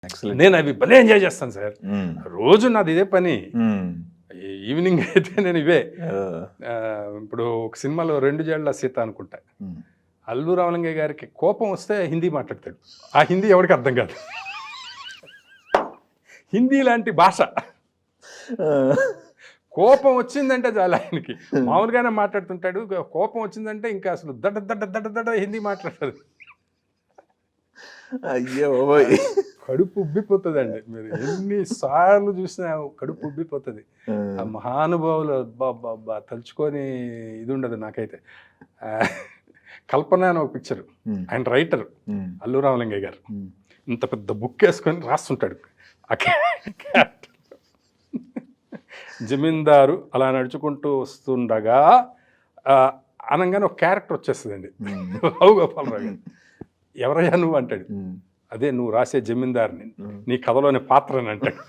నేను అవి భలే ఎంజాయ్ చేస్తాను సార్. రోజు నాది ఇదే పని. ఈవినింగ్ అయితే నేను ఇవే. ఇప్పుడు ఒక సినిమాలో 2 జేళ్ల సీత అనుకుంటా, అల్లు రామలింగయ్య గారికి కోపం వస్తే హిందీ మాట్లాడతాడు. ఆ హిందీ ఎవరికి అర్థం కాదు. హిందీ లాంటి భాష. కోపం వచ్చిందంటే చాలా ఆయనకి మామూలుగానే మాట్లాడుతుంటాడు, కోపం వచ్చిందంటే ఇంకా అసలు దడ దడ దడ దడ హిందీ మాట్లాడతాడు. అయ్యో కడుపు ఉబ్బిపోతుందండి. మీరు ఎన్నిసార్లు చూసినా కడుపు ఉబ్బిపోతుంది. ఆ మహానుభావులు అబ్బా తలుచుకొని ఇది ఉండదు నాకైతే. కల్పన అని ఒక పిక్చర్, ఆయన రైటర్ అల్లు రామలింగయ్య గారు. ఇంత పెద్ద బుక్ వేసుకొని రాస్తుంటాడు. జమీందారు అలా నడుచుకుంటూ వస్తుండగా అనగానే ఒక క్యారెక్టర్ వచ్చేస్తుందండి, రావు గోపాలరావు గారు. ఎవరయ్యా నువ్వు అంటాడు. అదే నువ్వు రాసే జమీందారుని, నీ కథలోని పాత్రని అంటాడు.